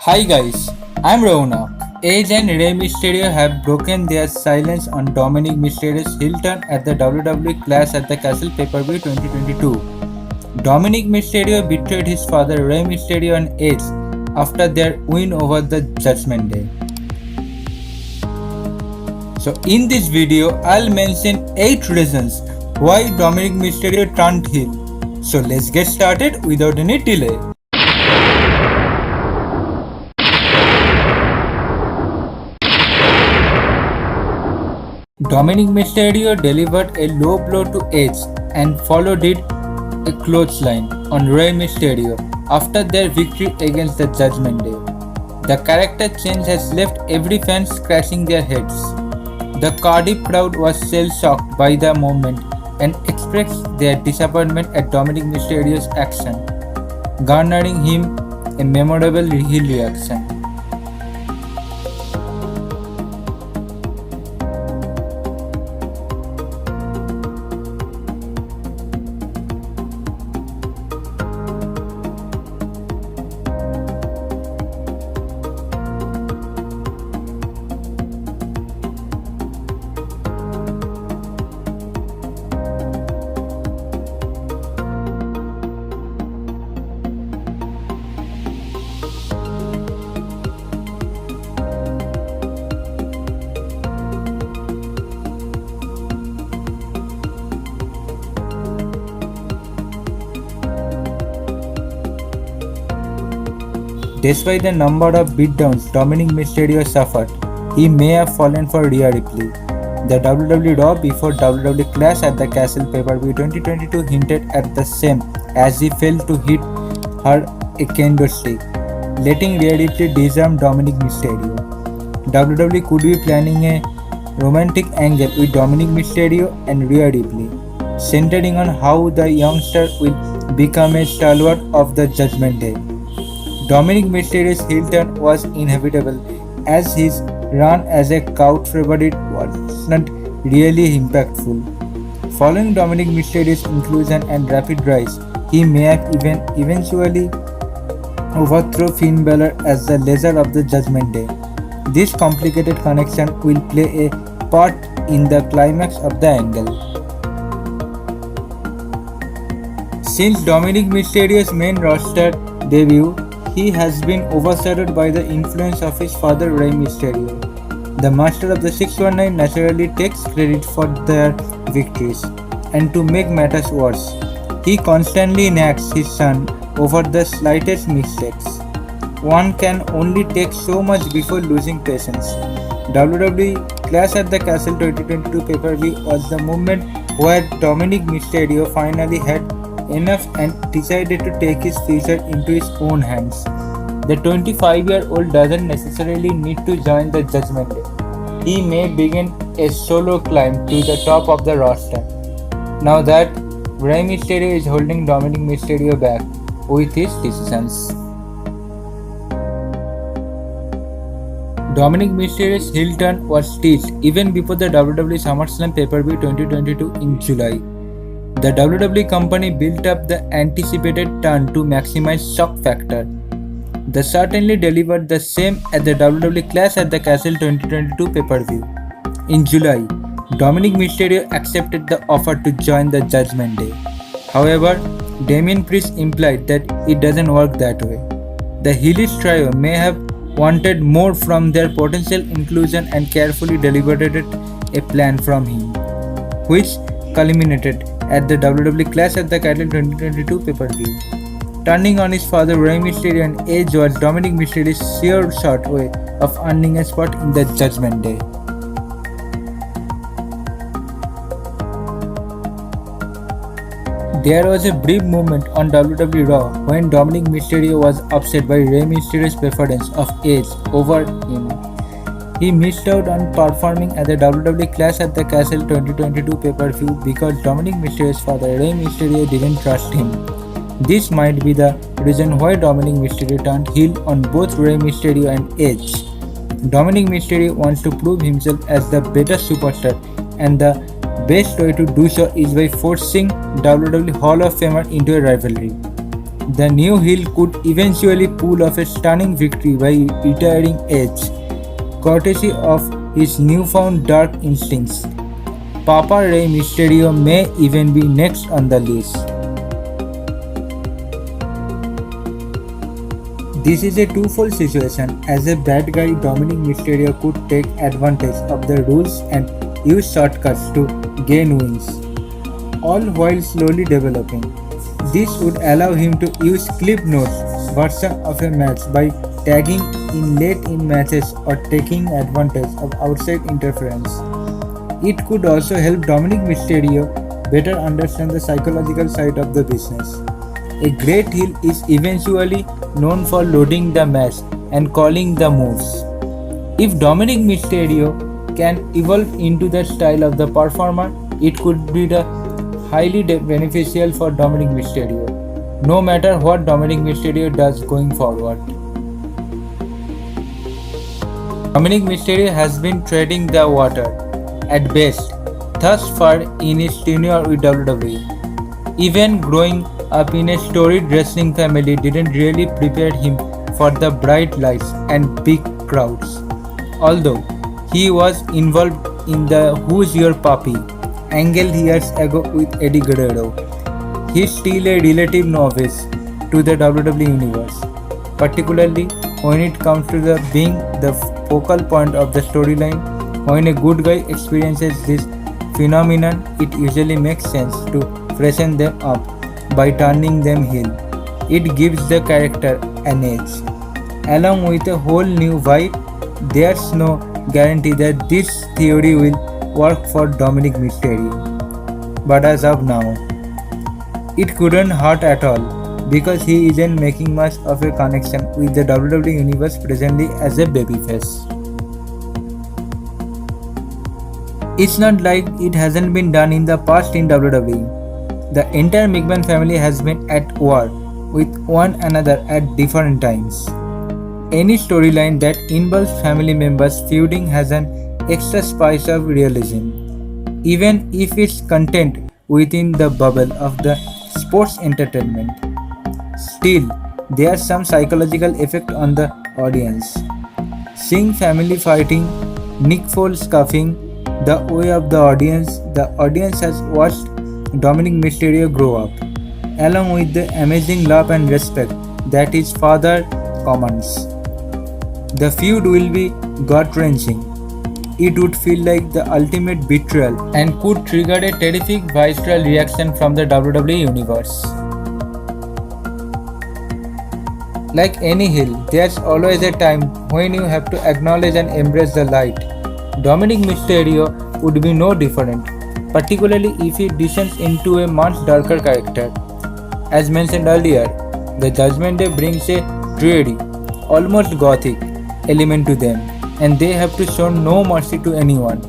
Hi guys, I'm Rona. Edge and Rey Mysterio have broken their silence on Dominik Mysterios' heel turn at the WWE Clash at the Castle PPV 2022. Dominik Mysterio betrayed his father Rey Mysterio and Edge after their win over the Judgment Day. So in this video, I'll mention 8 reasons why Dominik Mysterio turned heel. So let's get started without any delay. Dominik Mysterio delivered a low blow to Edge and followed it a clothesline on Rey Mysterio after their victory against the Judgment Day. The character change has left every fan scratching their heads. The Cardiff crowd was shell-shocked by the moment and expressed their disappointment at Dominik Mysterio's action, garnering him a memorable heel reaction. Despite the number of beatdowns Dominik Mysterio suffered, he may have fallen for Rhea Ripley. The WWE Raw before WWE Clash at the Castle PPV 2022 hinted at the same as he failed to hit her a kendo stick, letting Rhea Ripley disarm Dominik Mysterio. WWE could be planning a romantic angle with Dominik Mysterio and Rhea Ripley, centering on how the youngster will become a stalwart of the Judgment Day. Dominik Mysterio's heel turn was inevitable as his run as a crowd favorite was not really impactful. Following Dominik Mysterio's inclusion and rapid rise, he may have eventually overthrow Finn Balor as the leader of the Judgment Day. This complicated connection will play a part in the climax of the angle. Since Dominik Mysterio's main roster debut, he has been overshadowed by the influence of his father Rey Mysterio. The master of the 619 naturally takes credit for their victories, and to make matters worse, he constantly nags his son over the slightest mistakes. One can only take so much before losing patience. WWE Clash at the Castle 2022 pay-per-view was the moment where Dominik Mysterio finally had enough and decided to take his future into his own hands. The 25-year-old doesn't necessarily need to join the Judgment Day. He may begin a solo climb to the top of the roster. Now that Rey Mysterio is holding Dominik Mysterio back with his decisions. Dominik Mysterio's heel turn was teased even before the WWE SummerSlam pay-per-view 2022 in July. The WWE company built up the anticipated turn to maximize shock factor. They certainly delivered the same at the WWE Clash at the Castle 2022 pay-per-view. In July, Dominik Mysterio accepted the offer to join the Judgment Day. However, Damian Priest implied that it doesn't work that way. The Heelish trio may have wanted more from their potential inclusion and carefully deliberated a plan from him, which culminated at the WWE Clash at the Castle 2022 pay-per-view. Turning on his father Rey Mysterio and Edge was Dominik Mysterio's sure shot way of earning a spot in the Judgment Day. There was a brief moment on WWE Raw when Dominik Mysterio was upset by Rey Mysterio's preference of Edge over him. He missed out on performing at the WWE Clash at the Castle 2022 pay-per-view because Dominik Mysterio's father Rey Mysterio didn't trust him. This might be the reason why Dominik Mysterio turned heel on both Rey Mysterio and Edge. Dominik Mysterio wants to prove himself as the better superstar, and the best way to do so is by forcing WWE Hall of Famer into a rivalry. The new heel could eventually pull off a stunning victory by retiring Edge, courtesy of his newfound dark instincts. Papa Rey Mysterio may even be next on the list. This is a twofold situation. As a bad guy, Dominik Mysterio could take advantage of the rules and use shortcuts to gain wins, all while slowly developing. This would allow him to use clip notes version of a match by tagging in late in matches or taking advantage of outside interference. It could also help Dominik Mysterio better understand the psychological side of the business. A great heel is eventually known for loading the match and calling the moves. If Dominik Mysterio can evolve into the style of the performer, it could be highly beneficial for Dominik Mysterio, no matter what Dominik Mysterio does going forward. Dominik Mysterio has been treading the water, at best, thus far in his tenure with WWE. Even growing up in a storied wrestling family didn't really prepare him for the bright lights and big crowds. Although he was involved in the Who's Your Puppy angle years ago with Eddie Guerrero, he's still a relative novice to the WWE universe, particularly when it comes to being the focal point of the storyline. When a good guy experiences this phenomenon, it usually makes sense to freshen them up by turning them heel. It gives the character an edge. Along with a whole new vibe, there's no guarantee that this theory will work for Dominik Mysterio. But as of now, it couldn't hurt at all because he isn't making much of a connection with the WWE universe presently as a babyface. It's not like it hasn't been done in the past in WWE. The entire McMahon family has been at war with one another at different times. Any storyline that involves family members feuding has an extra spice of realism, even if it's contained within the bubble of the sports entertainment. Still, there's some psychological effect on the audience. Seeing family fighting, Nick Foles scuffing the way of the audience has watched Dominik Mysterio grow up, along with the amazing love and respect that his father commands. The feud will be gut-wrenching. It would feel like the ultimate betrayal and could trigger a terrific visceral reaction from the WWE universe. Like any heel, there's always a time when you have to acknowledge and embrace the light. Dominik Mysterio would be no different, particularly if he descends into a much darker character. As mentioned earlier, the Judgment Day brings a dreary, almost gothic element to them, and they have to show no mercy to anyone.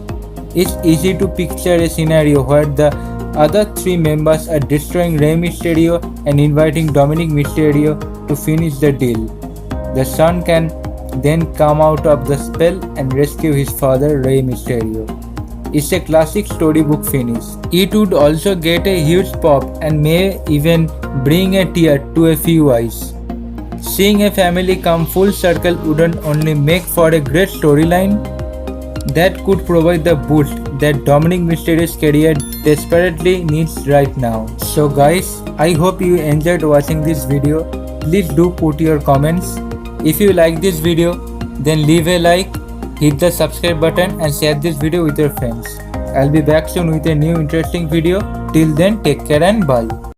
It's easy to picture a scenario where the other three members are destroying Rey Mysterio and inviting Dominik Mysterio to finish the deal. The son can then come out of the spell and rescue his father, Rey Mysterio. It's a classic storybook finish. It would also get a huge pop and may even bring a tear to a few eyes. Seeing a family come full circle wouldn't only make for a great storyline that could provide the boost that Dominik Mysterio's career desperately needs right now. So guys, I hope you enjoyed watching this video. Please do put your comments. If you like this video, then leave a like, hit the subscribe button and share this video with your friends. I'll be back soon with a new interesting video. Till then, take care and bye.